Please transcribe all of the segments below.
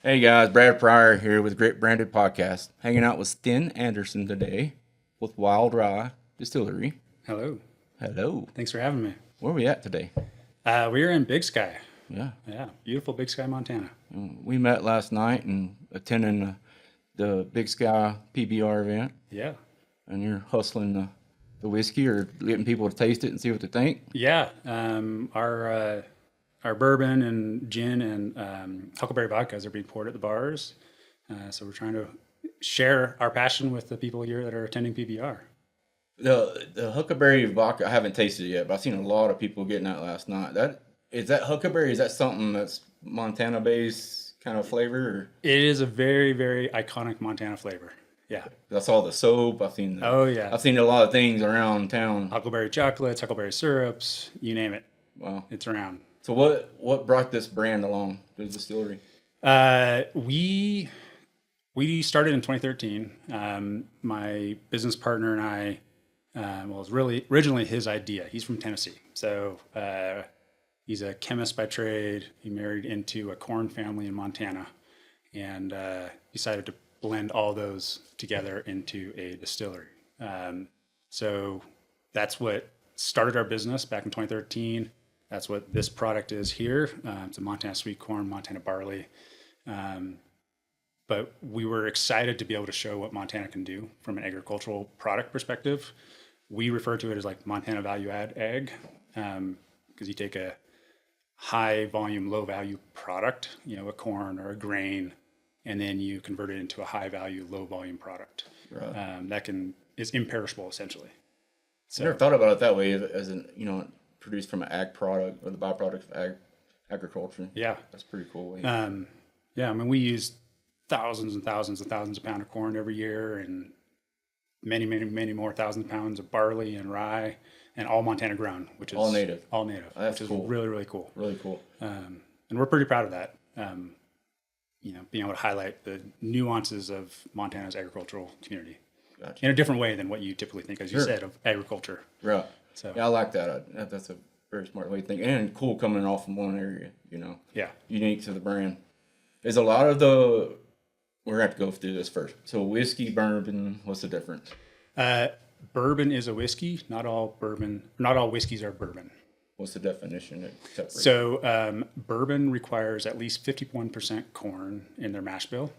Hey guys, Brad Pryor here with Great Branded Podcast, hanging out with Sten Anderson today with WildRye Distillery. Hello. Hello. Thanks for having me. Where are we at today? We're in Big Sky. Yeah, Yeah, beautiful Big Sky, Montana. we met last night and attending the Big Sky PBR event, Yeah. and you're hustling the whiskey or getting people to taste it and see what they think. Yeah. Our bourbon and gin and huckleberry vodkas are being poured at the bars. So we're trying to share our passion with the people here that are attending PBR. The huckleberry vodka, I haven't tasted it yet, but I've seen a lot of people getting that last night. That huckleberry? Is that something that's Montana based kind of flavor? Or? It is a very, very iconic Montana flavor. Yeah. That's all the soap. Oh, yeah. I've seen a lot of things around town. Huckleberry chocolates, huckleberry syrups, you name it. Wow. It's around. So what brought this brand along to the distillery? We started in 2013. My business partner and I, well, it was really originally his idea. He's from Tennessee, so he's a chemist by trade. He married into a corn family in Montana, and decided to blend all those together into a distillery. So that's what started our business back in 2013. That's what this product is here. It's a Montana sweet corn, Montana barley. But we were excited to be able to show what Montana can do from an agricultural product perspective. We refer to it as like Montana value add ag, because you take a high volume, low value product, a corn or a grain, and then you convert it into a high value, low volume product. Right. That is imperishable essentially. I never thought about it that way as an produced from an ag product or the byproduct of agriculture. Yeah. That's pretty cool. Yeah, I mean, we use thousands and thousands and thousands of pounds of corn every year, and many, many, many more thousands of pounds of barley and rye, and all Montana grown, which is all native. All native, That's which cool. is really, really cool. Really cool. And we're pretty proud of that. Being able to highlight the nuances of Montana's agricultural community Gotcha. in a different way than what you typically think, as you said, of agriculture. Right. So Yeah, I like that. That's a very smart way to think, and cool coming off from one area. yeah, Unique to the brand. Is a lot of we're gonna have to go through this first. So whiskey, bourbon, what's the difference? bourbon is a whiskey. Not all whiskeys are bourbon. What's the definition that separates? So bourbon requires at least 51% corn in their mash bill,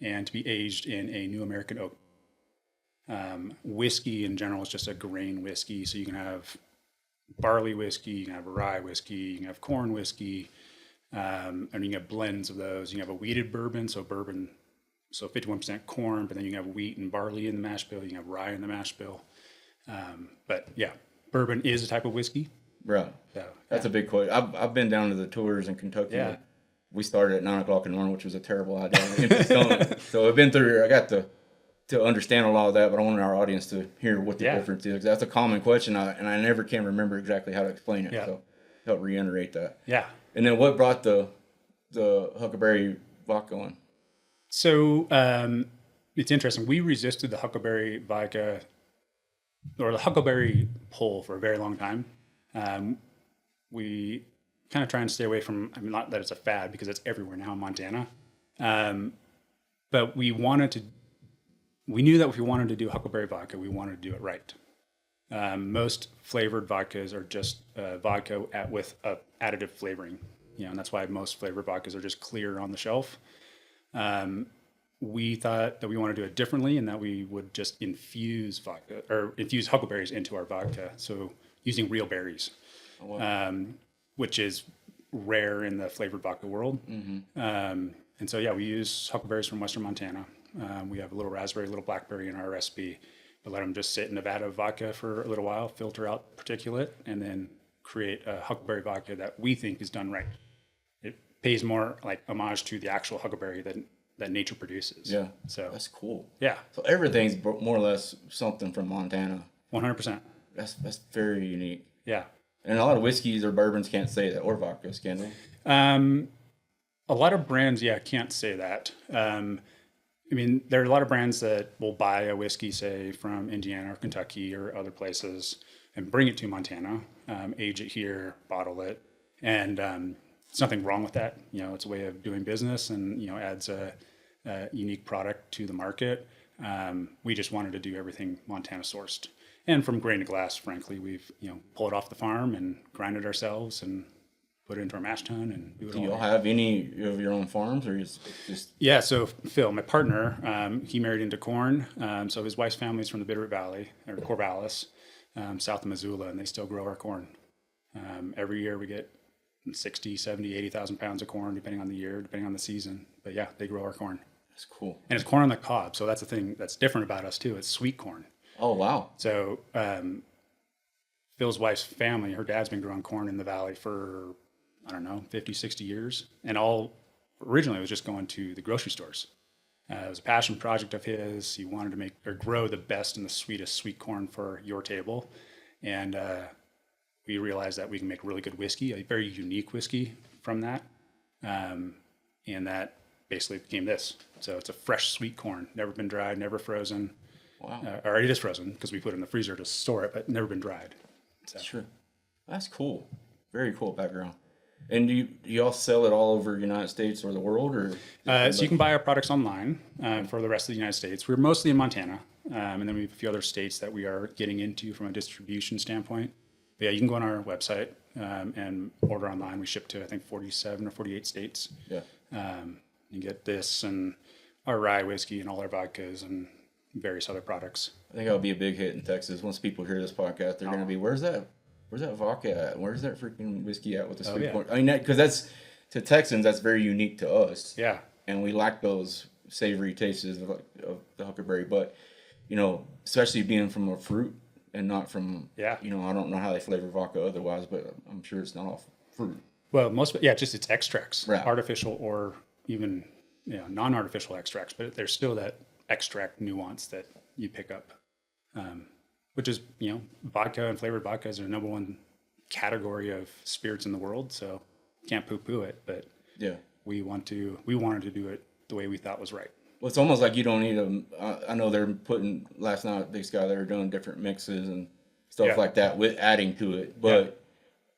and to be aged in a New American oak. Whiskey in general is just a grain whiskey, so you can have barley whiskey, you can have rye whiskey, you can have corn whiskey, and you can have blends of those. You can have a wheated bourbon, so 51% corn, but then you can have wheat and barley in the mash bill. You can have rye in the mash bill. But yeah, bourbon is a type of whiskey. Right. So That's a big question. I've been down to the tours in Kentucky. Yeah. We started at 9 o'clock in the morning, which was a terrible idea. Empty stomach. So I've been through. I got to understand a lot of that, but I want our audience to hear what the difference is. 'Cause that's a common question, and I never can remember exactly how to explain it. Yeah. So help reiterate that. Yeah. And then what brought the huckleberry vodka on? So it's interesting. We resisted the huckleberry vodka or the huckleberry pull for a very long time. We kind of try and stay away from, I mean, not that it's a fad because it's everywhere now in Montana. But we knew that if we wanted to do huckleberry vodka, we wanted to do it right. Most flavored vodkas are just vodka with additive flavoring, and that's why most flavored vodkas are just clear on the shelf. We thought that we want to do it differently, and that we would just infuse huckleberries into our vodka. So using real berries, which is rare in the flavored vodka world. Mm-hmm. And so, yeah, we use huckleberries from Western Montana. We have a little raspberry, a little blackberry in our recipe, but let them just sit in a vat of vodka for a little while, filter out particulate, and then create a huckleberry vodka that we think is done right. It pays more like homage to the actual huckleberry that nature produces. Yeah. So That's cool. yeah, So everything's more or less something from Montana. 100%. That's very unique. Yeah. And a lot of whiskeys or bourbons can't say that, or vodkas, can they? A lot of brands, can't say that. I mean, there are a lot of brands that will buy a whiskey, say, from Indiana or Kentucky or other places and bring it to Montana, age it here, bottle it. And There's nothing wrong with that. It's a way of doing business, and adds a unique product to the market. We just wanted to do everything Montana sourced, and from grain to glass. Frankly, we've pull it off the farm and grind it ourselves and put it into our mash tun and do it. Do y'all have any of your own farms, or is it just? Yeah. So Phil, my partner, he married into corn. So his wife's family is from the Bitterroot Valley or Corvallis, south of Missoula, and they still grow our corn. Every year we get 60, 70, 80,000 pounds of corn, depending on the year, depending on the season. But yeah, they grow our corn. That's cool. And it's corn on the cob. So that's the thing that's different about us too. It's sweet corn. Oh, wow. So Phil's wife's family, her dad's been growing corn in the valley for, I don't know, 50, 60 years. And originally it was just going to the grocery stores. It was a passion project of his. He wanted to make or grow the best and the sweetest sweet corn for your table. And we realized that we can make really good whiskey, a very unique whiskey from that. And that basically became this. So it's a fresh sweet corn, never been dried, never frozen. Wow. Or it is frozen because we put it in the freezer to store it, but never been dried. So. Sure. That's cool. Very cool background. And do you all sell it all over the United States or the world, or? So you can buy our products online for the rest of the United States. We're mostly in Montana, and then we have a few other states that we are getting into from a distribution standpoint. But yeah, you can go on our website and order online. We ship to, I think, 47 or 48 states. Yeah. You get this and our rye whiskey and all our vodkas and various other products. I think that'll be a big hit in Texas. Once people hear this podcast, they're going to be, where's that vodka at? Where's that freaking whiskey at with the sweet corn? I mean, because that's, to Texans, that's very unique to us. Yeah. And we like those savory tastes of the huckleberry. But, especially being from a fruit and not from, I don't know how they flavor vodka otherwise, but I'm sure it's not all fruit. Well, just it's extracts, right. Artificial or even non-artificial extracts, but there's still that extract nuance that you pick up, which is, vodka and flavored vodkas are the number one category of spirits in the world. So can't poo-poo it, but we wanted to do it the way we thought was right. Well, it's almost like you don't need I know they're putting, last night at Big Sky, they were doing different mixes and stuff like that with adding to it. But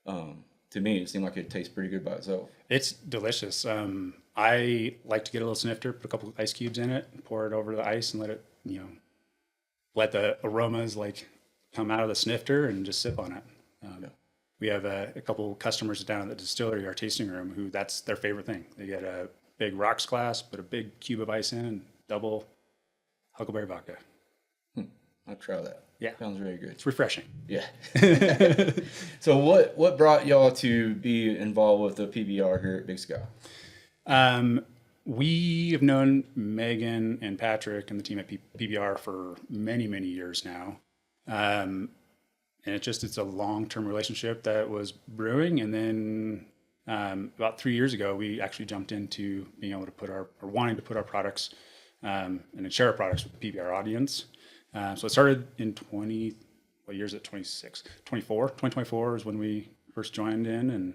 to me, it seemed like it tastes pretty good by itself. It's delicious. I like to get a little snifter, put a couple of ice cubes in it, pour it over the ice and let it, let the aromas come out of the snifter and just sip on it. We have a couple customers down at the distillery, our tasting room, who that's their favorite thing. They get a big rocks glass, put a big cube of ice in, and double huckleberry vodka. I'll try that. Yeah. Sounds very good. It's refreshing. Yeah. So what brought y'all to be involved with the PBR here at Big Sky? We have known Megan and Patrick and the team at PBR for many, many years now. And it's a long-term relationship that was brewing. And then about 3 years ago, we actually jumped into being able to wanting to put our products and then share our products with the PBR audience. So it started in 2024 is when we first joined in, and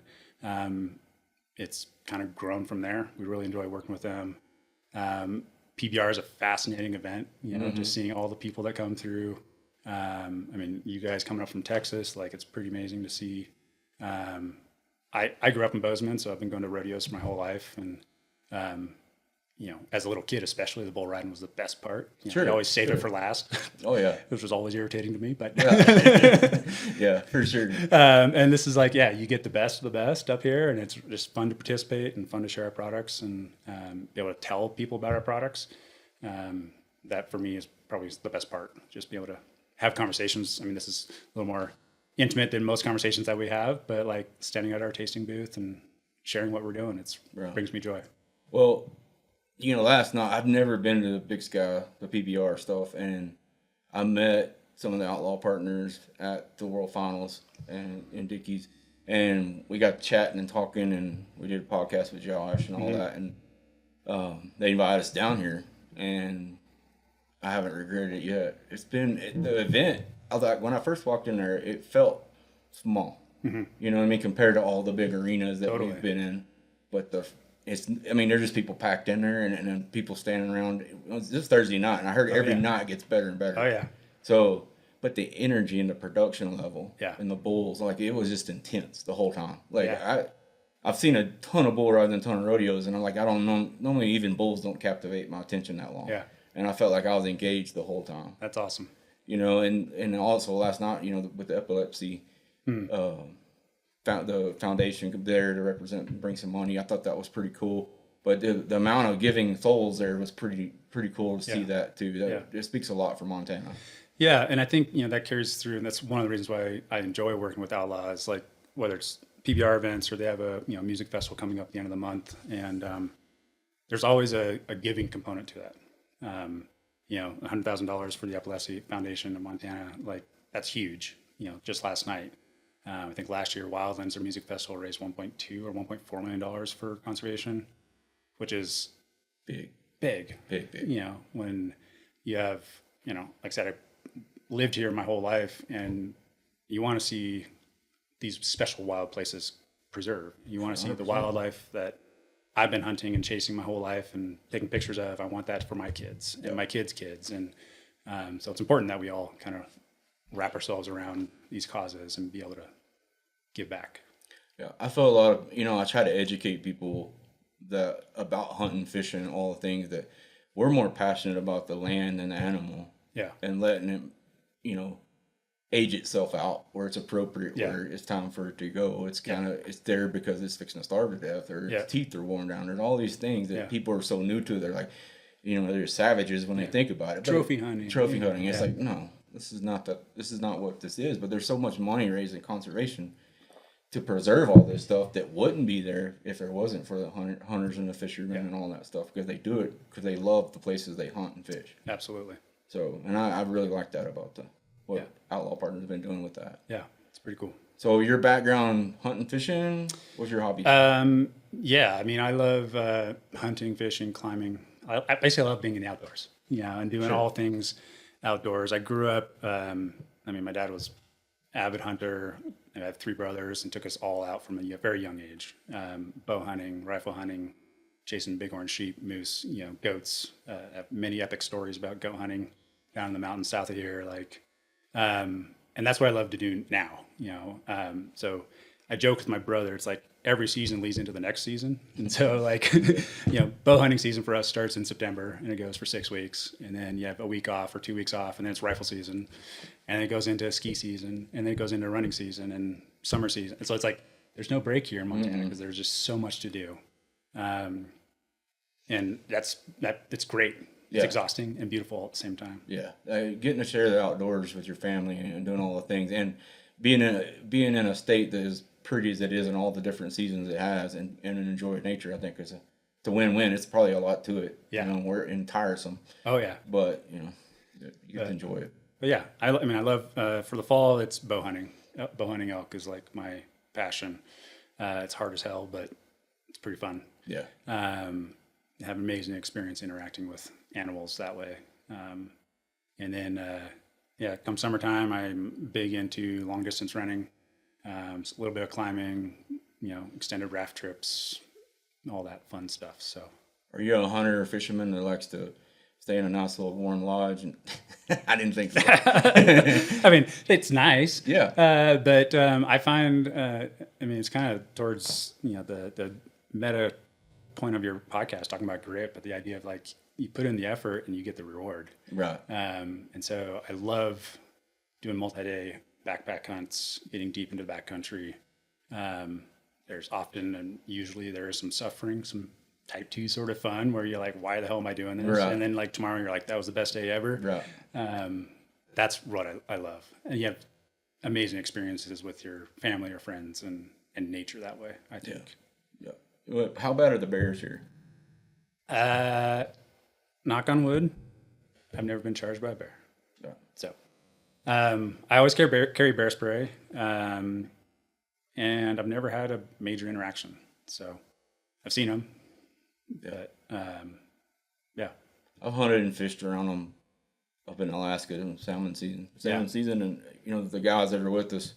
it's kind of grown from there. We really enjoy working with them. PBR is a fascinating event, just seeing all the people that come through. You guys coming up from Texas, it's pretty amazing to see. I grew up in Bozeman, so I've been going to rodeos for my whole life, and as a little kid, especially, the bull riding was the best part. I always saved it for last. Oh yeah, which was always irritating to me, but yeah, for sure. And this is you get the best of the best up here, and it's just fun to participate and fun to share our products and be able to tell people about our products. That for me is probably the best part. Just be able to have conversations. This is a little more intimate than most conversations that we have, but standing at our tasting booth and sharing what we're doing, brings me joy. Well, last night, I've never been to the Big Sky, the PBR stuff, and I met some of the Outlaw partners at the World Finals and in Dickey's, and we got chatting and talking, and we did a podcast with Josh and all that, and they invited us down here, and I haven't regretted it yet. It's been the event. I thought when I first walked in there, it felt small. You know what I mean, compared to all the big arenas that we've been in, but there's just people packed in there and then people standing around. It was this Thursday night, and I heard every night gets better and better. Oh, yeah. So, but the energy and the production level and the bulls, it was just intense the whole time. I I've seen a ton of bull rides and a ton of rodeos, and I'm like, I don't know. Normally, even bulls don't captivate my attention that long. Yeah. And I felt like I was engaged the whole time. That's awesome. You know, and also last night, you know, with the epilepsy, the foundation there to represent and bring some money. I thought that was pretty cool. But the amount of giving souls there was pretty cool to see that too. It speaks a lot for Montana. Yeah, and I think, you know, that carries through, and that's one of the reasons why I enjoy working with Outlaws. Like whether it's PBR events or they have a music festival coming up at the end of the month, and there's always a giving component to that. You know, $100,000 for the Epilepsy Foundation in Montana, like that's huge. You know, just last night, I think last year Wildlands, their music festival, raised 1.2 or 1.4 million dollars for conservation, which is big. You know, when you have, you know, like I said, I lived here my whole life, and you want to see these special wild places preserved. You want to see 100%. The wildlife that I've been hunting and chasing my whole life and taking pictures of. I want that for my kids and my kids' kids. And so it's important that we all kind of wrap ourselves around these causes and be able to give back. Yeah, I feel a lot of, you know, I try to educate people about hunting, fishing, all the things that we're more passionate about the land than the animal. Yeah. And letting it, you know, age itself out where it's appropriate, where it's time for it to go. It's kind of, it's there because it's fixing to starve to death, or its teeth are worn down. There's all these things that people are so new to. They're like, you know, they're savages when they think about it. Trophy hunting. It's like, no, this is not what this is. But there's so much money raised in conservation to preserve all this stuff that wouldn't be there if it wasn't for the hunters and the fishermen and all that stuff, because they do it because they love the places they hunt and fish. Absolutely. So, and I really like that about what Outlaw Partners have been doing with that. Yeah, it's pretty cool. So your background, hunting, fishing, what's your hobby? Yeah, I mean, I love hunting, fishing, climbing. I basically love being in the outdoors, and doing all things outdoors. I grew up, I mean, my dad was avid hunter. I have 3 brothers, and took us all out from a very young age. Bow hunting, rifle hunting, chasing bighorn sheep, moose, goats. Have many epic stories about goat hunting down in the mountains south of here. And that's what I love to do now, So I joke with my brother, it's like every season leads into the next season. And so bow hunting season for us starts in September, and it goes for 6 weeks. And then you have a week off or 2 weeks off, and then it's rifle season. And then it goes into ski season, and then it goes into running season and summer season. And so it's like, there's no break here in Montana because there's just so much to do. And it's great. It's exhausting and beautiful at the same time. Yeah, getting to share the outdoors with your family and doing all the things, and being in a state that is pretty as it is in all the different seasons it has, and enjoy nature, I think it's a win-win. It's probably a lot to it. Yeah, we're tiresome. Oh yeah, but you get to enjoy it. But yeah, I love for the fall it's bow hunting. Bow hunting elk is like my passion. It's hard as hell, but it's pretty fun. Yeah. Have an amazing experience interacting with animals that way. And then, come summertime, I'm big into long distance running, a little bit of climbing, extended raft trips, all that fun stuff. So, are you a hunter or fisherman that likes to stay in a nice little warm lodge? And I didn't think so. I mean, it's nice. Yeah. But I find, it's kind of towards, the meta point of your podcast talking about grit, but the idea of like you put in the effort and you get the reward. Right. And so I love doing multi-day backpack hunts, getting deep into the backcountry. There's often and usually there is some suffering, some type 2 sort of fun where you're like, why the hell am I doing this? Right. And then like tomorrow you're like, that was the best day ever. Right. That's what I love. And you have amazing experiences with your family or friends and nature that way, I think. Yeah. How bad are the bears here? Knock on wood, I've never been charged by a bear. Yeah. So, I always carry bear spray, and I've never had a major interaction. So, I've seen them, but I've hunted and fished around them up in Alaska in salmon season. And the guys that are with us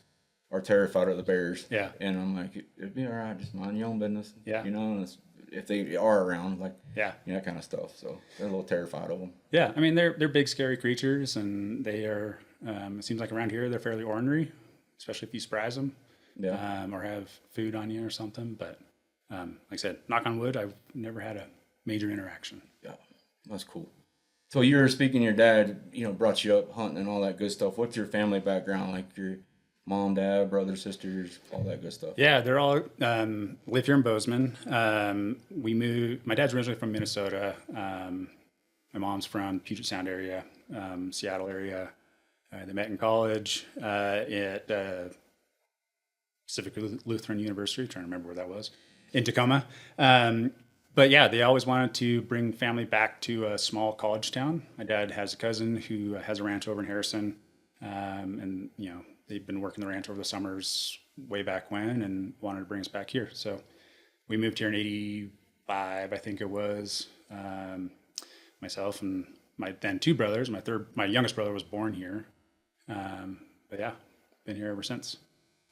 are terrified of the bears. Yeah. And I'm like, it'd be all right, just mind your own business. Yeah. And if they are around, like, that kind of stuff. So they're a little terrified of them. Yeah. I mean, they're big, scary creatures, and they are, it seems like around here, they're fairly ornery, especially if you surprise them. Yeah. Or have food on you or something. But like I said, knock on wood, I've never had a major interaction. Yeah, that's cool. So you were speaking, your dad, brought you up hunting and all that good stuff. What's your family background? Like your mom, dad, brothers, sisters, all that good stuff? Yeah, they're all live here in Bozeman. We moved. My dad's originally from Minnesota. My mom's from Puget Sound area, Seattle area. They met in college at Pacific Lutheran University. Trying to remember where that was, in Tacoma. But yeah, they always wanted to bring family back to a small college town. My dad has a cousin who has a ranch over in Harrison, and they've been working the ranch over the summers way back when, and wanted to bring us back here. So we moved here in '85, I think it was. Myself and my then two brothers. My youngest brother was born here. But yeah, been here ever since.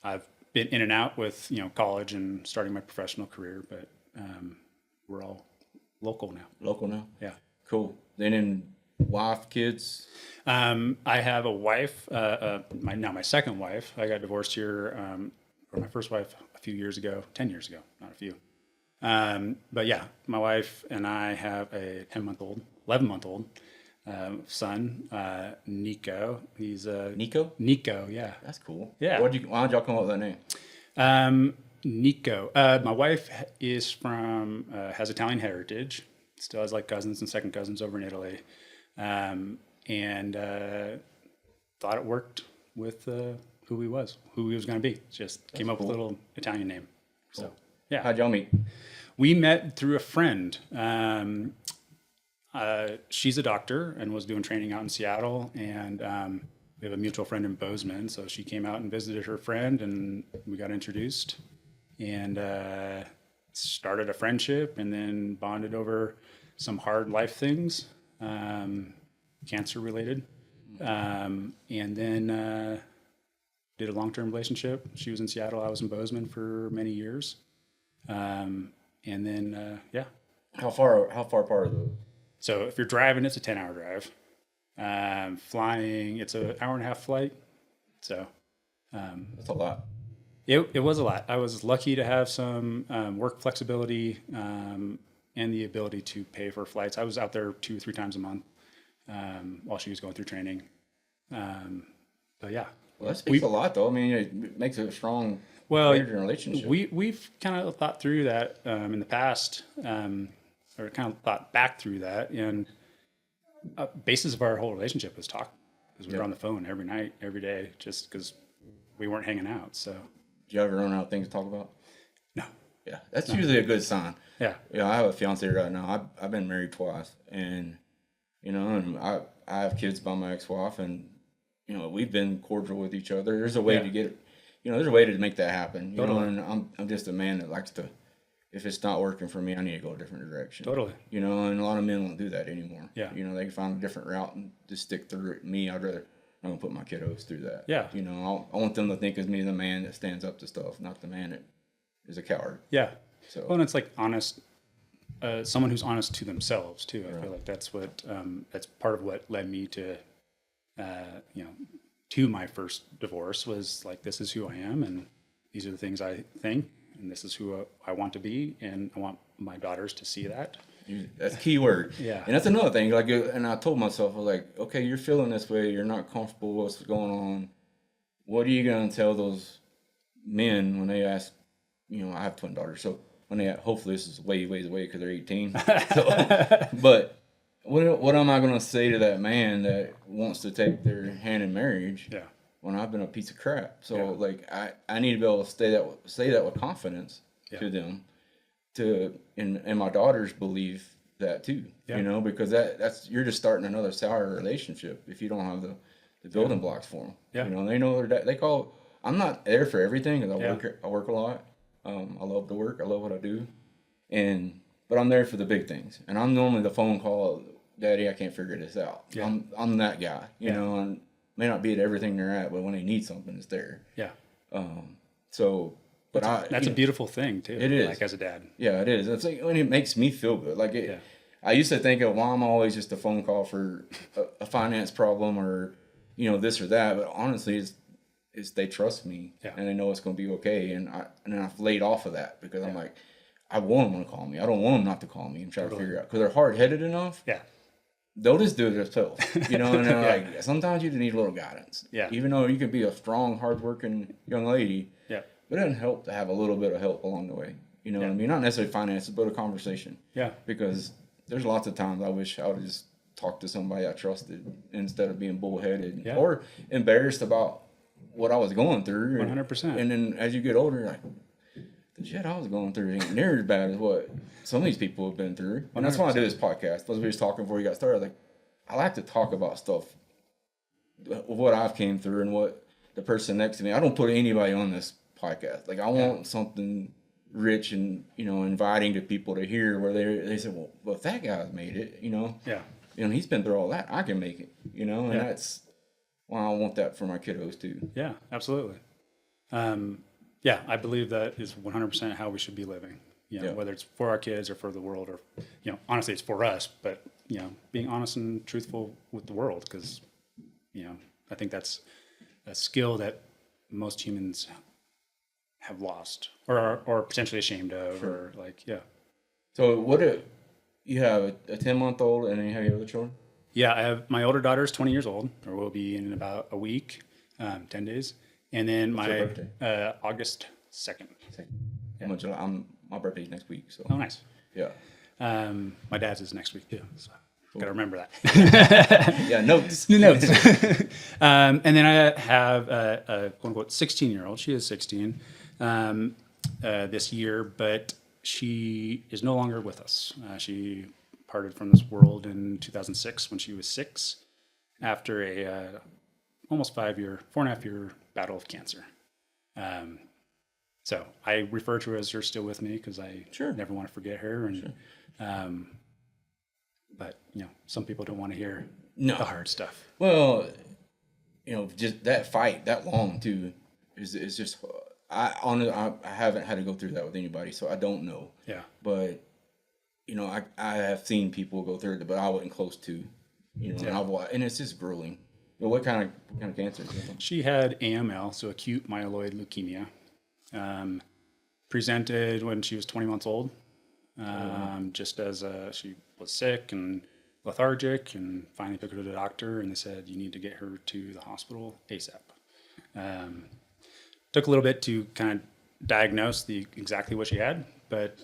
I've been in and out with college and starting my professional career, but we're all local now. Local now? Yeah. Cool. Then wife, kids? I have a wife, my second wife. I got divorced here, from my first wife a few years ago, 10 years ago, not a few. But yeah, my wife and I have a 11-month-old son, Nico. He's Nico? Nico, yeah. That's cool. Yeah. Why did y'all come up with that name? Nico. My wife is has Italian heritage. Still has like cousins and second cousins over in Italy. And thought it worked with who he was going to be. Just came up with a little Italian name. Cool. So, yeah. How'd y'all meet? We met through a friend. She's a doctor and was doing training out in Seattle, and we have a mutual friend in Bozeman. So she came out and visited her friend, and we got introduced and started a friendship, and then bonded over some hard life things, cancer related, and then did a long-term relationship. She was in Seattle, I was in Bozeman for many years, and then yeah. How far apart are those? So if you're driving, it's a 10-hour drive. Flying, it's an hour and a half flight. So that's a lot. It was a lot. I was lucky to have some work flexibility and the ability to pay for flights. I was out there 2-3 times a month while she was going through training. But yeah. Well, that speaks a lot, though. I mean, it makes it a strong relationship. We've kind of thought through that in the past, or kind of thought back through that. And basis of our whole relationship was talk, because we were on the phone every night, every day, just because we weren't hanging out. So. Do you ever run out of things to talk about? No. Yeah, that's usually a good sign. Yeah. I have a fiance right now. I've been married twice, and and I have kids by my ex-wife, and we've been cordial with each other. There's a way to get, there's a way to make that happen. Totally. And I'm just a man that likes to. If it's not working for me, I need to go a different direction. Totally. And a lot of men won't do that anymore. Yeah. They can find a different route and just stick through it. Me, I'm gonna put my kiddos through that. Yeah. I want them to think of me as the man that stands up to stuff, not the man that is a coward. Yeah. So. Well, and it's like honest, someone who's honest to themselves too. I feel like that's that's part of what led me to, to my first divorce, was like, this is who I am, and these are the things I think, and this is who I want to be, and I want my daughters to see that. That's key word. Yeah. And that's another thing. Like, and I told myself, I was like, okay, you're feeling this way. You're not comfortable with what's going on. What are you going to tell those men when they ask, I have twin daughters. So when they, hopefully this is ways away because they're 18. So, but what am I going to say to that man that wants to take their hand in marriage? Yeah. When I've been a piece of crap. So like, I need to be able to say that with confidence to them. And my daughters believe that too, because that's you're just starting another sour relationship if you don't have the building blocks for them. Yeah. They know they call. I'm not there for everything because I work a lot. I love to work. I love what I do, but I'm there for the big things. And I'm normally the phone call, Daddy, I can't figure this out. Yeah. I'm that guy, and may not be at everything they're at, but when they need something, it's there. Yeah. So. But that's a beautiful thing too. It is, like, as a dad. Yeah, it is. It's like when it makes me feel good. Like I used to think of, well, I'm always just a phone call for a finance problem or this or that. But honestly, it's they trust me and they know it's going to be okay. And I've laid off of that because I'm like, I want them to call me. I don't want them not to call me and try to figure out, because they're hard-headed enough. Yeah. They'll just do it themselves, you know. And they're like, sometimes you just need a little guidance. Yeah. Even though you can be a strong, hardworking young lady. Yeah. But it doesn't help to have a little bit of help along the way. You know what I mean? Not necessarily finances, but a conversation. Yeah. Because there's lots of times I wish I would have just talked to somebody I trusted instead of being bullheaded or embarrassed about what I was going through. 100%. And then as you get older, you're like, the shit I was going through ain't near as bad as what some of these people have been through. And that's why I do this podcast. As we were just talking before you got started, like, I like to talk about stuff, what I've came through and what the person next to me. I don't put anybody on this podcast. Like, I want something rich and, you know, inviting to people to hear where they say, well, if that guy's made it, you know, he's been through all that, I can make it, you know, and that's why I want that for my kiddos too. Yeah, absolutely. Yeah, I believe that is 100% how we should be living. You know, whether it's for our kids or for the world, or, you know, honestly, it's for us, but, you know, being honest and truthful with the world, because, you know, I think that's a skill that most humans have lost or are potentially ashamed of, or like, So what if you have a 10-month-old and then you have your other children? Yeah, I have, my older daughter is 20 years old, or will be in about a week, 10 days. And then What's her birthday? August 2nd. My birthday's next week. So. Oh, nice. Yeah. My dad's is next week too. So gotta remember that. Yeah, notes. Notes. And then I have a quote unquote 16-year-old. She is 16 this year, but she is no longer with us. She parted from this world in 2006 when she was 6, after a almost 4.5-year battle of cancer. So I refer to her as her still with me, because I never want to forget her. And but, you know, some people don't want to hear the hard stuff. Well, you know, just that fight that long too is just, I haven't had to go through that with anybody, so I don't know. Yeah. But, you know, I have seen people go through it, but I wasn't close to, you know, and it's just grueling. But what kind of cancer is it? She had AML, so acute myeloid leukemia. Presented when she was 20 months old, just as she was sick and lethargic, and finally took her to the doctor, and they said, you need to get her to the hospital ASAP. Took a little bit to kind of diagnose exactly what she had, but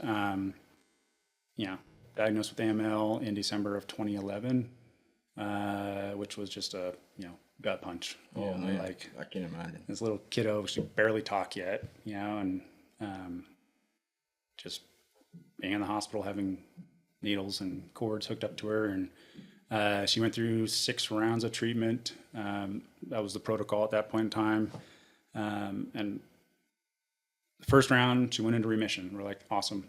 diagnosed with AML in December of 2011, which was just a gut punch. Oh man, like, I can't imagine. This little kiddo, she barely talk yet, you know, and just being in the hospital, having needles and cords hooked up to her, and she went through 6 rounds of treatment. That was the protocol at that point in time. And the first round, she went into remission. We're like, awesome.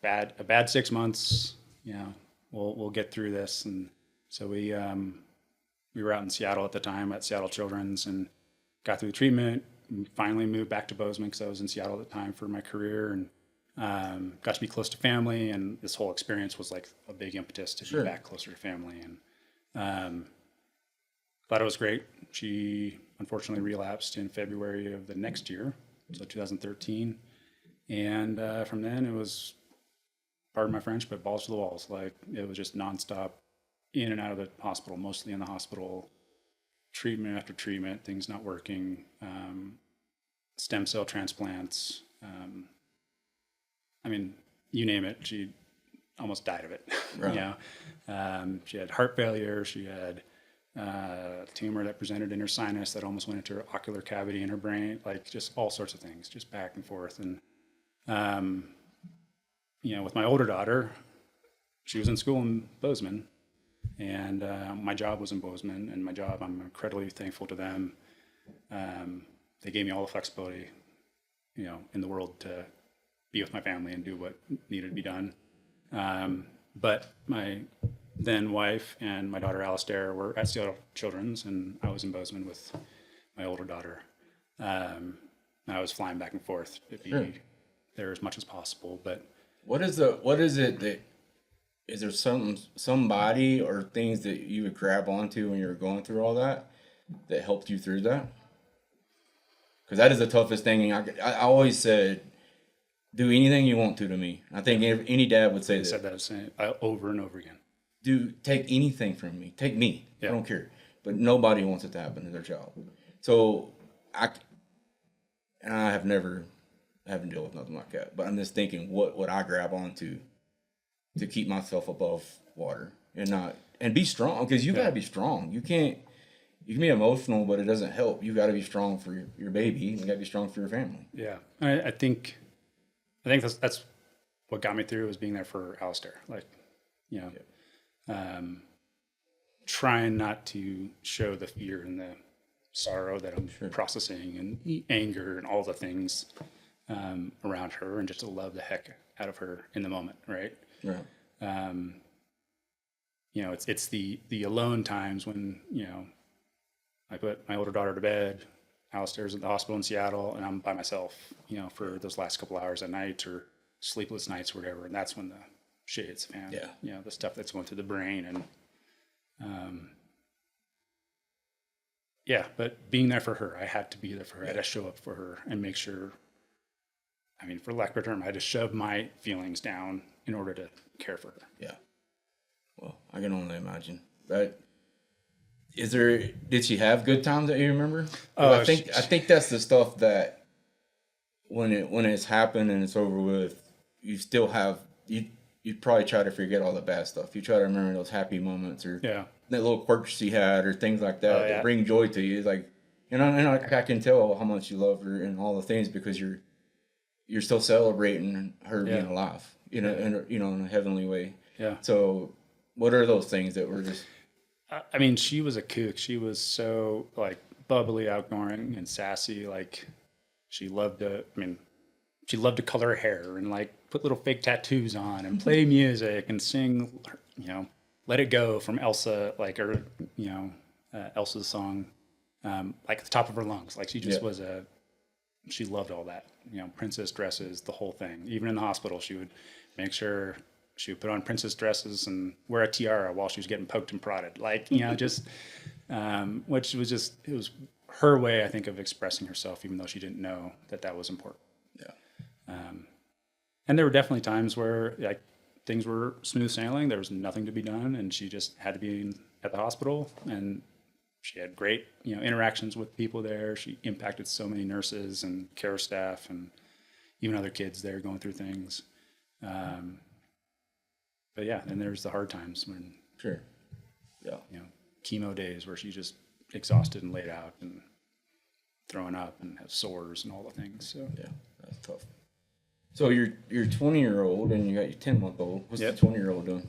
It's a bad 6 months. You know, we'll get through this. And so we were out in Seattle at the time at Seattle Children's, and got through the treatment. And finally moved back to Bozeman, because I was in Seattle at the time for my career, and got to be close to family. And this whole experience was like a big impetus to be back closer to family. And thought it was great. She unfortunately relapsed in February of the next year, so 2013. And from then it was, pardon my French, but balls to the walls. Like, it was just nonstop in and out of the hospital, mostly in the hospital, treatment after treatment, things not working, stem cell transplants. I mean, you name it, she almost died of it. Right. You know, she had heart failure. She had a tumor that presented in her sinus that almost went into her ocular cavity in her brain, like just all sorts of things, just back and forth. And, you know, with my older daughter, she was in school in Bozeman, and my job was in Bozeman, and my job, I'm incredibly thankful to them. They gave me all the flexibility, you know, in the world to be with my family and do what needed to be done. But my then wife and my daughter Alistair were at Seattle Children's, and I was in Bozeman with my older daughter. And I was flying back and forth to be there as much as possible. But what is it that, is there somebody or things that you would grab onto when you were going through all that helped you through that? Because that is the toughest thing. I always said, do anything you want to me. I think any dad would say I that. said that over and over again. Take anything from me. Take me. Yeah. I don't care. But nobody wants it to happen to their child. So I have never haven't dealt with nothing like that. But I'm just thinking, what would I grab onto to keep myself above water and be strong? Because you gotta be strong. You can be emotional, but it doesn't help. You gotta be strong for your baby. You gotta be strong for your family. Yeah, I think that's what got me through, was being there for Alistair. Like, you know, trying not to show the fear and the sorrow that I'm processing, and the anger and all the things around her, and just to love the heck out of her in the moment, right? Right. You know, it's the alone times when, you know, I put my older daughter to bed, Alistair's at the hospital in Seattle, and I'm by myself, you know, for those last couple hours at night, or sleepless nights or whatever. And that's when the shit hits the fan. Yeah. You know, the stuff that's going through the brain. And, yeah, but being there for her, I had to be there for her. I had to show up for her and make sure, I mean, for lack of a term, I had to shove my feelings down in order to care for her. Yeah. Well, I can only imagine. But did she have good times that you remember? I think that's the stuff that when it's happened and it's over with, you still have you probably try to forget all the bad stuff. You try to remember those happy moments, or that little quirks she had, or things like that that bring joy to you. It's like, and I can tell how much you love her and all the things, because you're still celebrating her being alive, in a heavenly way. Yeah. So what are those things that were just? I mean, she was a kook. She was so, like, bubbly, outgoing, and sassy. Like, she loved to color her hair and, like, put little fake tattoos on and play music and sing, you know, "Let It Go" from Elsa, like, or, you know, Elsa's song, like, at the top of her lungs. Like, she just was she loved all that, you know, princess dresses, the whole thing. Even in the hospital, she would make sure she would put on princess dresses and wear a tiara while she was getting poked and prodded. Like, you know, just, which was just, it was her way, I think, of expressing herself, even though she didn't know that was important. Yeah. And there were definitely times where, like, things were smooth sailing. There was nothing to be done, and she just had to be at the hospital, and she had great, you know, interactions with people there. She impacted so many nurses and care staff and even other kids there going through things. But yeah, and there's the hard times when, you know, chemo days where she's just exhausted and laid out and throwing up and has sores and all the things. So yeah, that's tough. So you're 20-year-old and you got your 10-month-old. What's the 20-year-old doing?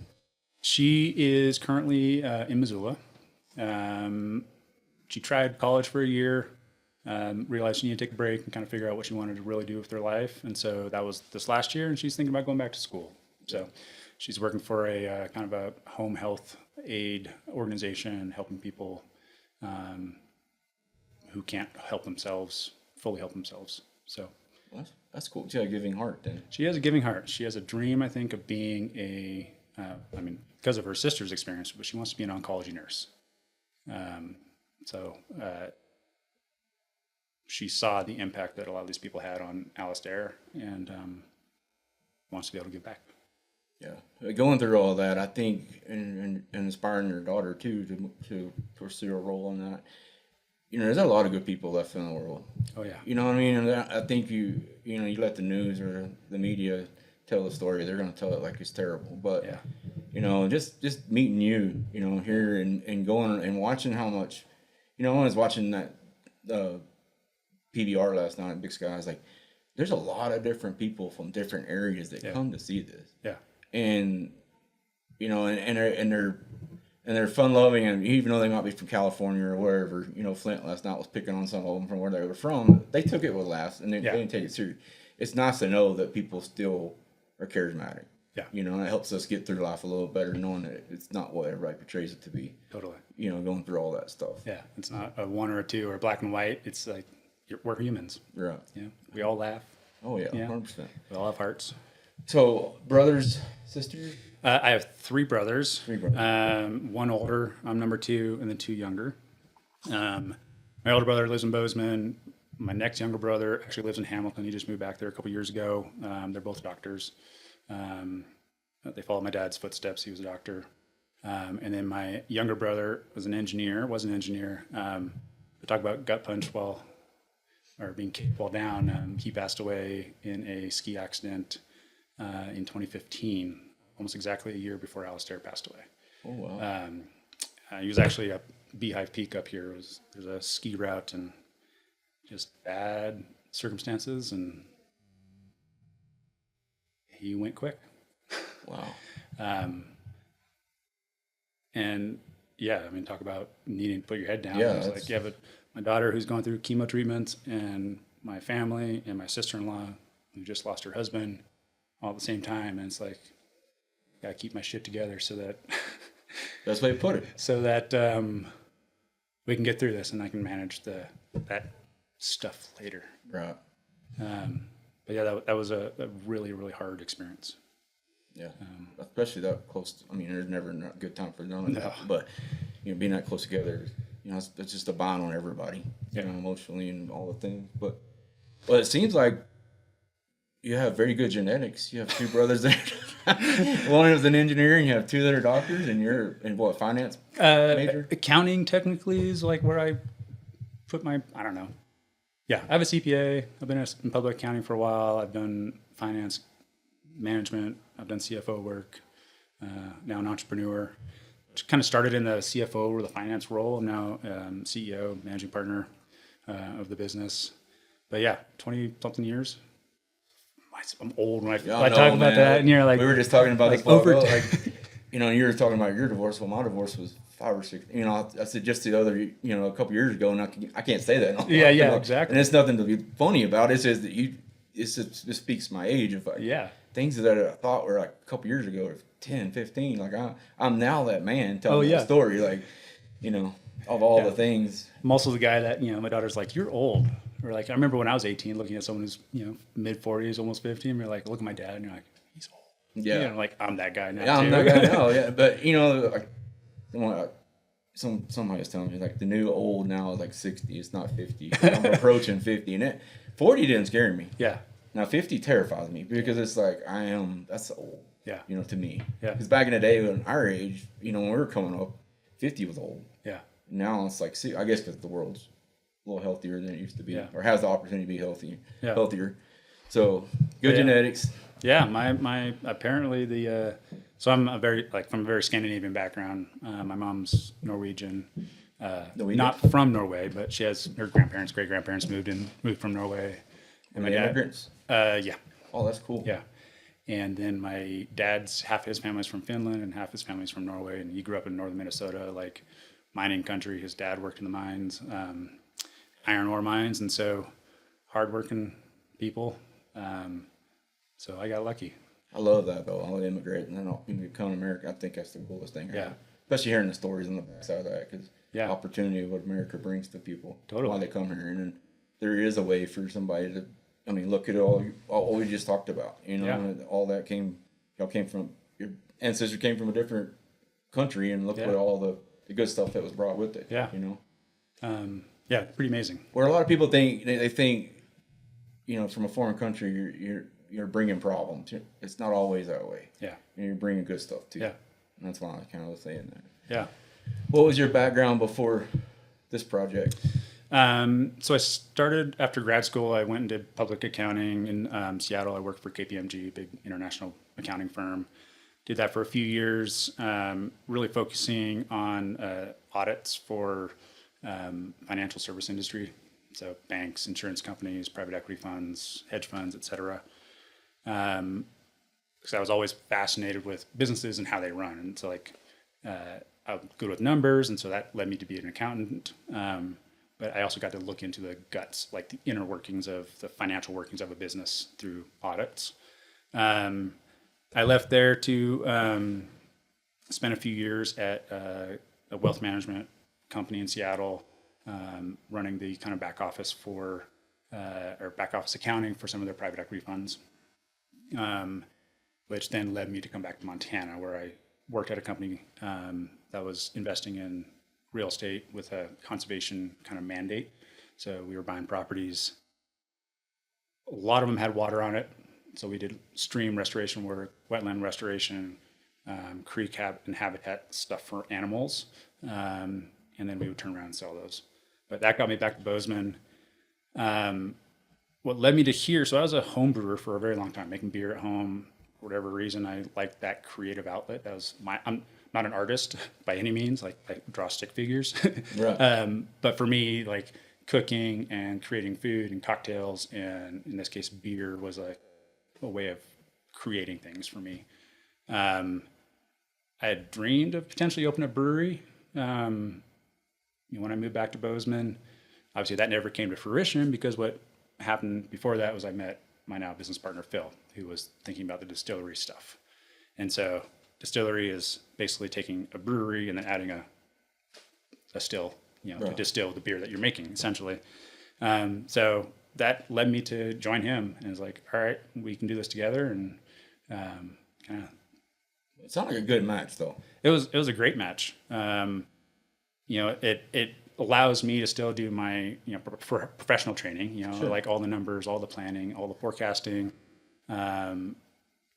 She is currently in Missoula. She tried college for a year, realized she needed to take a break and kind of figure out what she wanted to really do with her life. And so that was this last year, and she's thinking about going back to school. So she's working for a kind of a home health aid organization, helping people who can't fully help themselves. So that's cool. She has a giving heart then. She has a giving heart. She has a dream, I think, of being because of her sister's experience, but she wants to be an oncology nurse. So she saw the impact that a lot of these people had on Alistair, and wants to be able to give back. Yeah, going through all that, I think, and inspiring your daughter too to pursue a role in that. You know, there's a lot of good people left in the world. Oh yeah. You know what I mean? And I think you let the news or the media tell the story, they're going to tell it like it's terrible. But you know, just meeting you, you know, here and going and watching how much, you know, I was watching that PBR last night at Big Sky. I was like, there's a lot of different people from different areas that come to see this. Yeah. And you know, and they're fun loving, and even though they might be from California or wherever, you know, Flint last night was picking on some of them from where they were from. They took it with laughs, and they didn't take it serious. It's nice to know that people still are charismatic. Yeah. You know, and it helps us get through life a little better, knowing that it's not what everybody portrays it to be. Totally. You know, going through all that stuff. Yeah. It's not a one or a two or black and white. It's like, we're humans. Right. Yeah. We all laugh. Oh yeah. 100%. We all have hearts. So, brothers, sisters? I have three brothers. One older, I'm number two, and then two younger. My older brother lives in Bozeman. My next younger brother actually lives in Hamilton. He just moved back there a couple years ago. They're both doctors. They followed my dad's footsteps. He was a doctor. And then my younger brother was an engineer. We talk about gut punch or being kicked while down. He passed away in a ski accident in 2015, almost exactly a year before Alistair passed away. Oh, wow. He was actually up Beehive Peak up here. There's a ski route and just bad circumstances, and he went quick. Wow. And yeah, I mean, talk about needing to put your head down. Yeah, It's like, yeah, but my daughter who's going through chemo treatments, and my family, and my sister-in-law who just lost her husband all at the same time. And it's like, gotta keep my shit together so that Best way to put it. so that we can get through this and I can manage that stuff later. Right. But yeah, that was a really, really hard experience. Yeah. Especially that close. I mean, there's never a good time for none of that. But, being that close together, it's just a bond on everybody, emotionally and all the things. But it seems like you have very good genetics. You have two brothers there. One is an engineer, and you have two that are doctors, and you're in what, finance major? Accounting technically is like where I put I don't know. Yeah, I have a CPA. I've been in public accounting for a while. I've done finance management. I've done CFO work. Now an entrepreneur. Just kind of started in the CFO or the finance role. I'm now CEO, managing partner of the business. But yeah, 20-something years. I'm old when I talk about that, and you're like, we were just talking about this. over. You were talking about your divorce. Well, my divorce was 5 or 6. I said just the other, a couple years ago, and I can't say that. Yeah, exactly. And it's nothing to be funny about. It's just that it speaks my age of things that I thought were like a couple years ago, or 10, 15. Like I'm now that man telling the story, of all the things. I'm also the guy that, my daughter's like, you're old. Or like, I remember when I was 18 looking at someone who's, mid 40s, almost 50, and you're like, look at my dad, and you're like, he's old. Yeah. Like, I'm that guy now. Yeah, I'm that guy now. Yeah. But, somebody was telling me, like, the new old now is like 60. It's not 50. I'm approaching 50. And 40 didn't scare me. Yeah. Now, 50 terrifies me because it's like, that's old. Yeah. To me. Yeah. Because back in the day, when our age, when we were coming up, 50 was old. Yeah. Now it's like, I guess because the world's a little healthier than it used to be, or has the opportunity to be healthier. So good genetics. Yeah, my apparently so I'm from a very Scandinavian background. My mom's Norwegian, not from Norway, but she has her great grandparents moved from Norway. And my immigrants. Yeah. Oh, that's cool. Yeah. And then my dad's, half his family's from Finland and half his family's from Norway, and he grew up in northern Minnesota, like mining country. His dad worked in the mines. Iron ore mines, and so hardworking people. So I got lucky. I love that though. I would immigrate and then become an American. I think that's the coolest thing. Yeah. Especially hearing the stories on the backside of that, because opportunity what America brings to people. Totally. Why they come here, and then there is a way for somebody to. I mean, look at all we just talked about. All that y'all came from, your ancestors came from a different country, and look at all the good stuff that was brought with it. Yeah. Yeah, pretty amazing. Where a lot of people think they think, from a foreign country, you're bringing problems. It's not always that way. Yeah, and you're bringing good stuff too. Yeah, and that's why I kind of was saying that. Yeah. What was your background before this project? So I started after grad school. I went and did public accounting in Seattle. I worked for KPMG, a big international accounting firm. Did that for a few years, really focusing on audits for financial service industry, so banks, insurance companies, private equity funds, hedge funds, etc. Because I was always fascinated with businesses and how they run, and so I'm good with numbers, and so that led me to be an accountant. But I also got to look into the guts, like the inner workings of the financial workings of a business through audits. I left there to spend a few years at a wealth management company in Seattle, running the kind of back office or back office accounting for some of their private equity funds, which then led me to come back to Montana, where I worked at a company that was investing in real estate with a conservation kind of mandate. So we were buying properties. A lot of them had water on it. So we did stream restoration work, wetland restoration, creek and habitat stuff for animals. And then we would turn around and sell those. But that got me back to Bozeman. What led me to here, so I was a home brewer for a very long time, making beer at home. For whatever reason, I liked that creative outlet. That was I'm not an artist by any means, like I draw stick figures. Right. But for me, like cooking and creating food and cocktails, and in this case, beer was a way of creating things for me. I had dreamed of potentially opening a brewery. When I moved back to Bozeman, obviously that never came to fruition because what happened before that was I met my now business partner, Phil, who was thinking about the distillery stuff. And so distillery is basically taking a brewery and then adding a still, to distill the beer that you're making, essentially. So that led me to join him, and it was like, all right, we can do this together. And kind of. It sounded like a good match, though. It was a great match. It allows me to still do my professional training. Sure. Like all the numbers, all the planning, all the forecasting. And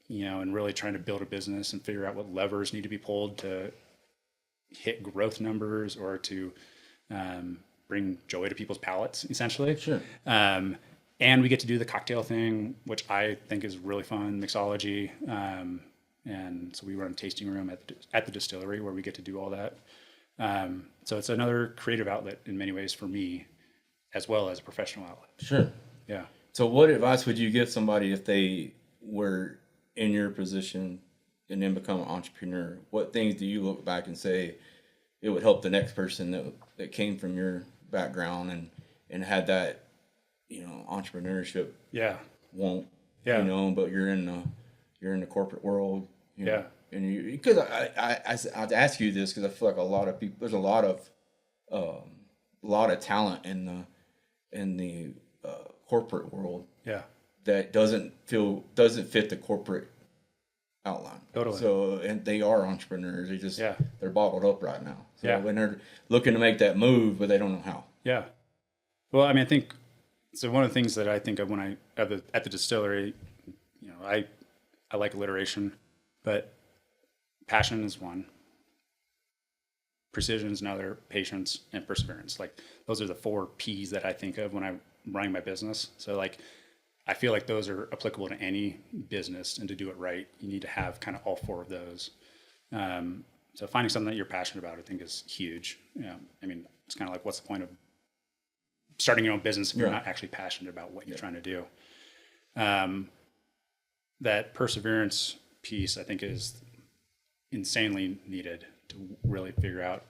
really trying to build a business and figure out what levers need to be pulled to hit growth numbers or to bring joy to people's palates, essentially. Sure. And we get to do the cocktail thing, which I think is really fun, mixology. And so we run a tasting room at the distillery where we get to do all that. So it's another creative outlet in many ways for me, as well as a professional outlet. Sure. Yeah. So what advice would you give somebody if they were in your position and then become an entrepreneur? What things do you look back and say it would help the next person that came from your background and had that, entrepreneurship? Yeah. Won't. Yeah. But you're in the corporate world. Yeah. And because I'd ask you this because I feel like a lot of people, there's a lot of talent in the corporate world. Yeah. That doesn't fit the corporate outline. Totally. So, and they are entrepreneurs. They're bottled up right now. So when they're looking to make that move, but they don't know how. Yeah. Well, I mean, I think so. One of the things that I think of when I at the distillery, I like alliteration, but passion is one. Precision is another. Patience and perseverance. Like those are the 4 P's that I think of when I'm running my business. So like, I feel like those are applicable to any business, and to do it right, you need to have kind of all 4 of those. So finding something that you're passionate about, I think, is huge. I mean, it's kind of like, what's the point of starting your own business if you're not actually passionate about what you're trying to do? That perseverance piece, I think, is insanely needed to really figure out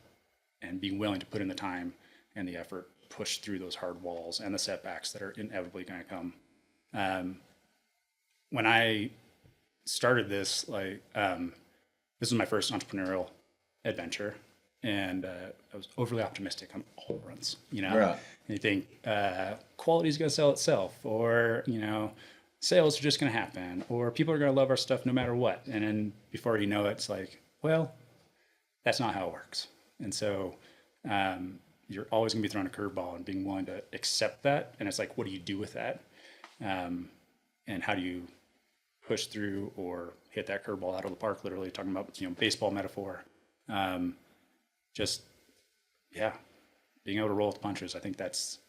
and be willing to put in the time and the effort, push through those hard walls and the setbacks that are inevitably going to come. When I started this, this was my first entrepreneurial adventure, and I was overly optimistic on all fronts. Right. You think quality is going to sell itself, or sales are just going to happen, or people are going to love our stuff no matter what. And then before you know it, it's like, well, that's not how it works. And so you're always going to be thrown a curveball, and being willing to accept that. And it's like, what do you do with that? And how do you push through or hit that curveball out of the park? Literally talking about baseball metaphor. Being able to roll with the punches. I think that's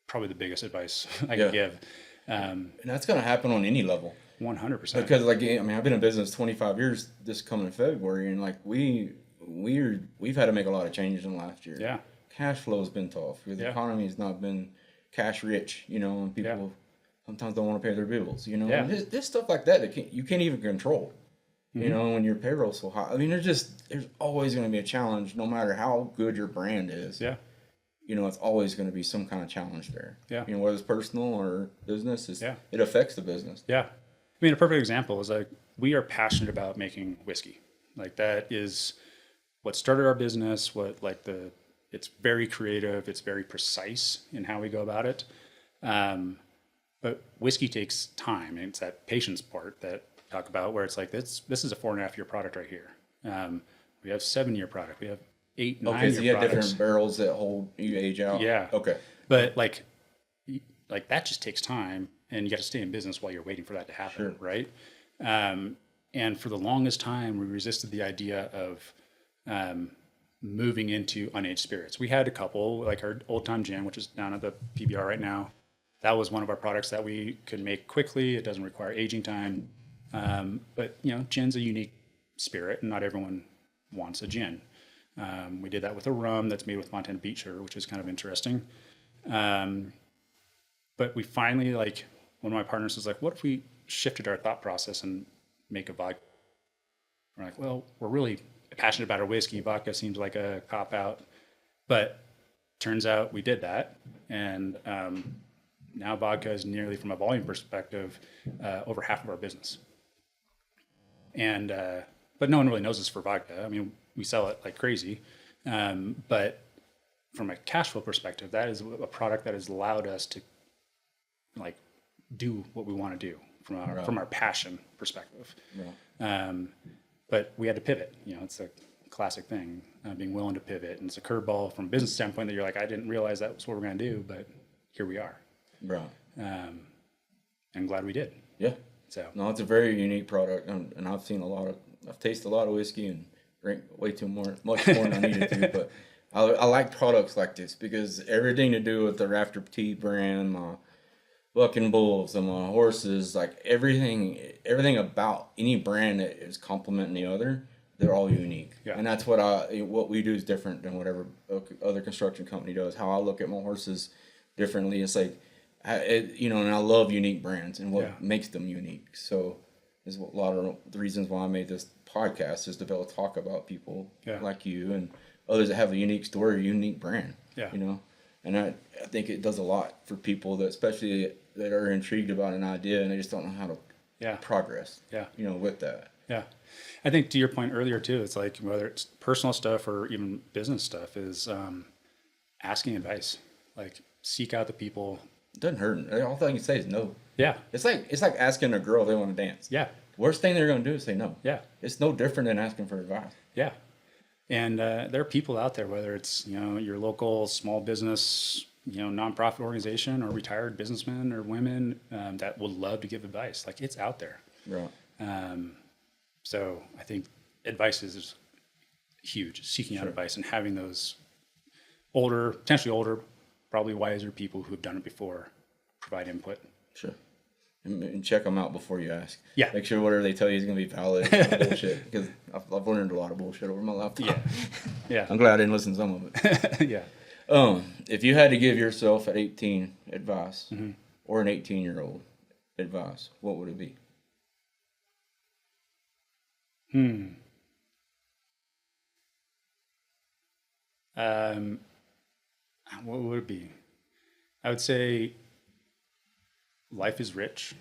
probably the biggest advice I can give. And that's going to happen on any level. 100%. Because I've been in business 25 years this coming February, and we've had to make a lot of changes in the last year. Yeah. Cash flow has been tough because the economy has not been cash rich, and people sometimes don't want to pay their bills, And this stuff like that you can't even control, when your payroll's so high. I mean, there's always going to be a challenge, no matter how good your brand is. Yeah. It's always going to be some kind of challenge there. Yeah. Whether it's personal or business, it affects the business. Yeah. I mean, a perfect example is like, we are passionate about making whiskey. Like that is what started our business, it's very creative. It's very precise in how we go about it. But whiskey takes time, and it's that patience part that I talk about, where it's like, this is a 4.5-year product right here. We have 7-year product. We have 8, Okay, 9 so year you have products. different barrels that hold you age out. Yeah. Okay. But like that just takes time, and you got to stay in business while you're waiting for that to happen, Sure. right? And for the longest time, we resisted the idea of moving into unaged spirits. We had a couple, like our Old Time Gin, which is down at the PBR right now. That was one of our products that we could make quickly. It doesn't require aging time. But gin's a unique spirit, and not everyone wants a gin. We did that with a rum that's made with Montana beet sugar, which is kind of interesting. But we finally, like, one of my partners was like, what if we shifted our thought process and make a vodka? We're like, well, we're really passionate about our whiskey. Vodka seems like a cop out. But turns out we did that. And now vodka is nearly, from a volume perspective, over half of our business. And but no one really knows us for vodka. I mean, we sell it like crazy. But from a cash flow perspective, that is a product that has allowed us to like do what we want to do from our passion perspective. But we had to pivot. It's a classic thing, being willing to pivot. And it's a curveball from a business standpoint that you're like, I didn't realize that was what we're going to do, but here we are. Right. I'm glad we did. Yeah. So no, it's a very unique product, and I've tasted a lot of whiskey and drink much more than I needed to. But I like products like this because everything to do with the Rafter Tea brand, my Bucking Bulls and my horses, like everything about any brand that is complementing the other, they're all unique. Yeah. And that's what we do is different than whatever other construction company does. How I look at my horses differently. It's like, and I love unique brands and what makes them unique. So is a lot of the reasons why I made this podcast is to be able to talk about people like you and others that have a unique story, a unique brand. Yeah. And I think it does a lot for people that, especially that are intrigued about an idea and they just don't know how to progress. Yeah. With that. Yeah. I think to your point earlier too, it's like whether it's personal stuff or even business stuff is asking advice. Like seek out the people. It doesn't hurt. All thing you say is no. Yeah. It's like asking a girl if they want to dance. Yeah. Worst thing they're going to do is say no. Yeah. It's no different than asking for advice. Yeah. And there are people out there, whether it's, your local small business, nonprofit organization or retired businessmen or women that would love to give advice. Like it's out there. Right. So I think advice is huge. Seeking out advice and having those potentially older, probably wiser people who have done it before provide input. Sure. And check them out before you ask. Yeah. Make sure whatever they tell you is going to be valid. It's not bullshit. Because I've learned a lot of bullshit over my lifetime. Yeah. Yeah. I'm glad I didn't listen to some of it. Yeah. If you had to give yourself at 18 advice or an 18-year-old advice, what would it be? What would it be? I would say life is rich.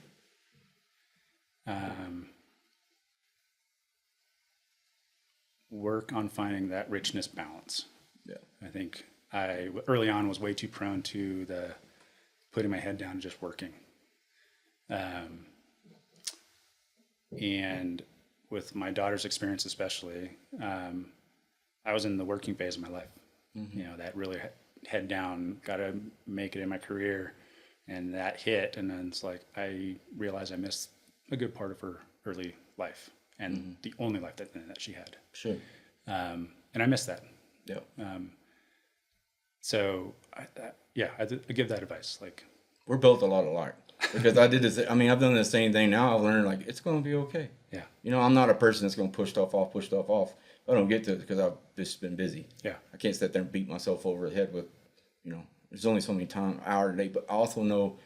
Work on finding that richness balance. Yeah. I think I early on was way too prone to the putting my head down and just working. And with my daughter's experience especially, I was in the working phase of my life. That really head down, got to make it in my career, and that hit, and then it's like I realized I missed a good part of her early life and the only life that she had. Sure. And I missed that. Yeah. So I give that advice. Like we're built a lot alike because I did this. I mean, I've done the same thing now. I've learned like it's going to be okay. Yeah. I'm not a person that's going to push stuff off. I don't get to it because I've just been busy. Yeah. I can't sit there and beat myself over the head with, there's only so many hours a day. But I also know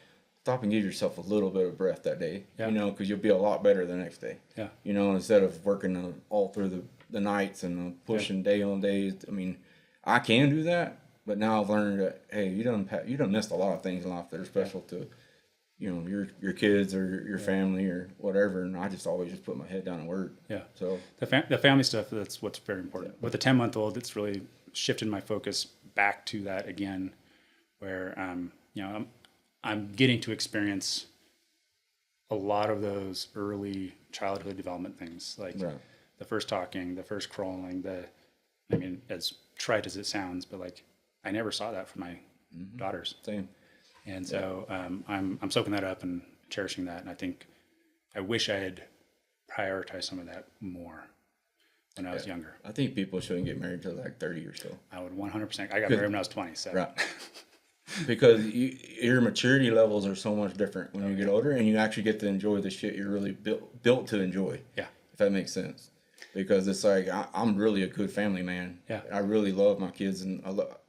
stop and give yourself a little bit of breath that day. Yeah. Because you'll be a lot better the next day. Yeah. Instead of working all through the nights and pushing day on days. I mean, I can do that, but now I've learned that hey, you done missed a lot of things in life that are special to, your kids or your family or whatever. And I just always just put my head down and work. Yeah. So the family stuff, that's what's very important. With the 10-month-old, it's really shifted my focus back to that again, where I'm getting to experience a lot of those early childhood development things, like the first talking, the first crawling, I mean, as trite as it sounds, but like I never saw that from my daughters. Same. And so I'm soaking that up and cherishing that. And I think I wish I had prioritized some of that more when I was younger. I think people shouldn't get married till like 30 or so. I would 100%. I got married when I was 20. So. Right. Because your maturity levels are so much different when you get older, and you actually get to enjoy the shit you're really built to enjoy. Yeah. If that makes sense. Because it's like, I'm really a good family man. Yeah. I really love my kids, and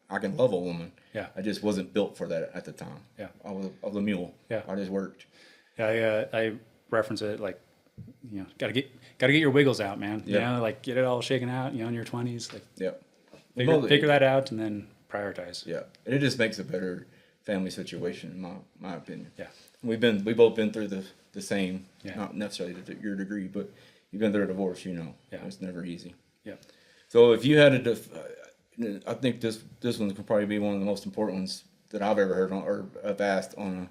I can love a woman. Yeah. I just wasn't built for that at the time. Yeah. I was a mule. Yeah. I just worked. Yeah. I reference it like, gotta get your wiggles out, man. Yeah. Like get it all shaken out, in your 20s. Like, Yeah. figure that out and then prioritize. Yeah. And it just makes a better family situation, in my opinion. Yeah. We've both been through the same, Yeah. not necessarily to your degree, but you've been through a divorce, Yeah. It's never easy. Yeah. So if you had I think this one could probably be one of the most important ones that I've ever heard on, or have asked on,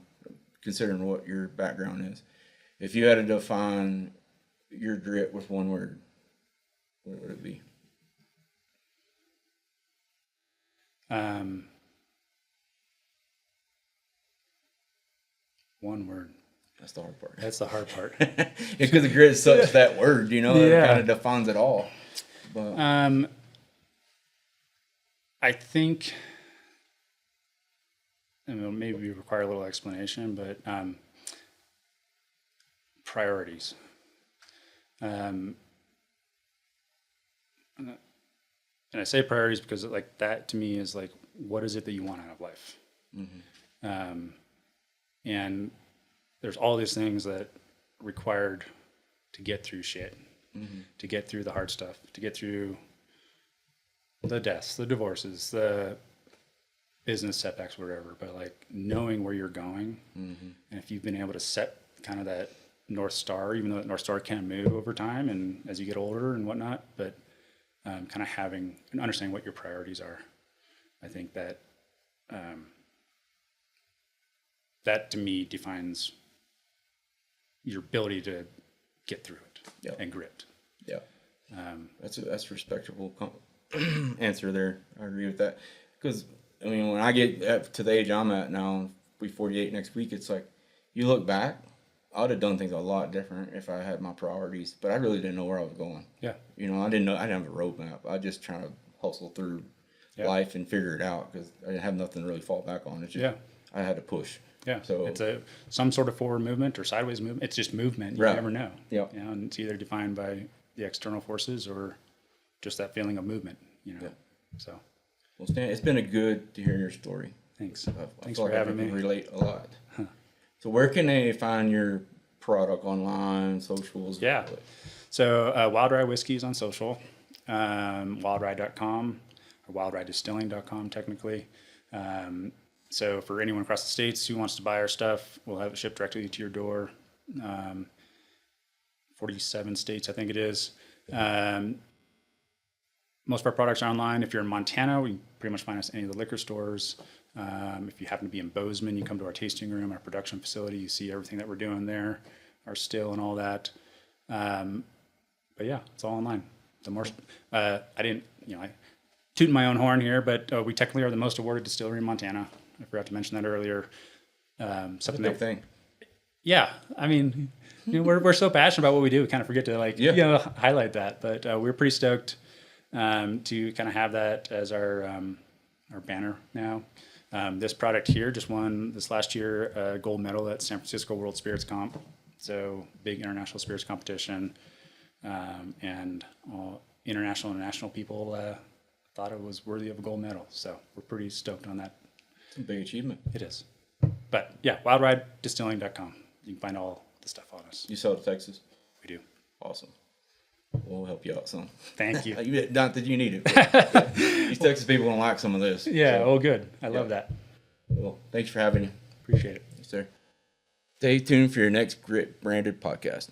considering what your background is. If you had to define your grit with one word, what would it be? One word. That's the hard part. That's the hard part. Because the grit is such that word, Yeah. it kind of defines it all. But I think, maybe require a little explanation, but priorities. And I say priorities because like that to me is like, what is it that you want out of life? Mm-hmm. And there's all these things that required to get through shit, to get through the hard stuff, to get through the deaths, the divorces, the business setbacks, whatever. But like knowing where you're going, and if you've been able to set kind of that North Star, even though that North Star can move over time and as you get older and whatnot, but kind of having and understanding what your priorities are. I think that that to me defines your ability to get through it and grit. Yeah, that's a respectable answer there. I agree with that. Because I mean, when I get to the age I'm at now, be 48 next week, it's like you look back, I would have done things a lot different if I had my priorities, but I really didn't know where I was going. Yeah. I didn't have a roadmap. I just trying to hustle through life and figure it out because I didn't have nothing to really fall back on. It's just, I had to push. Yeah. So it's some sort of forward movement or sideways movement. It's just movement. You never know. Yeah. And it's either defined by the external forces or just that feeling of movement, Yeah. So. Well, Stan, it's been good to hear your story. Thanks. Thanks for having me. Relate a lot. Huh. So where can they find your product online, socials? Yeah. So WildRye Whiskey is on social, wildrye.com or wildrydistilling.com technically. So for anyone across the states who wants to buy our stuff, we'll have it shipped directly to your door. 47 states, I think it is. Most of our products are online. If you're in Montana, we pretty much find us at any of the liquor stores. If you happen to be in Bozeman, you come to our tasting room, our production facility. You see everything that we're doing there, our still and all that. But yeah, it's all online. The more I tooting my own horn here, but we technically are the most awarded distillery in Montana. I forgot to mention that earlier. That's a big thing. Yeah, I mean, we're so passionate about what we do, we kind of forget to highlight that. But we're pretty stoked to kind of have that as our banner now. This product here just won this last year a gold medal at San Francisco World Spirits Comp. So big international spirits competition, and all international and national people thought it was worthy of a gold medal. So we're pretty stoked on that. It's a big achievement. It is. But yeah, wildrydistilling.com. You can find all the stuff on us. You sell to Texas? We do. Awesome. We'll help you out some. Thank you. Not that you need it. But these Texas people don't like some of this. Yeah, so, good. I love that. Well, thanks for having me. Appreciate it. Yes, sir. Stay tuned for your next Grit branded podcast.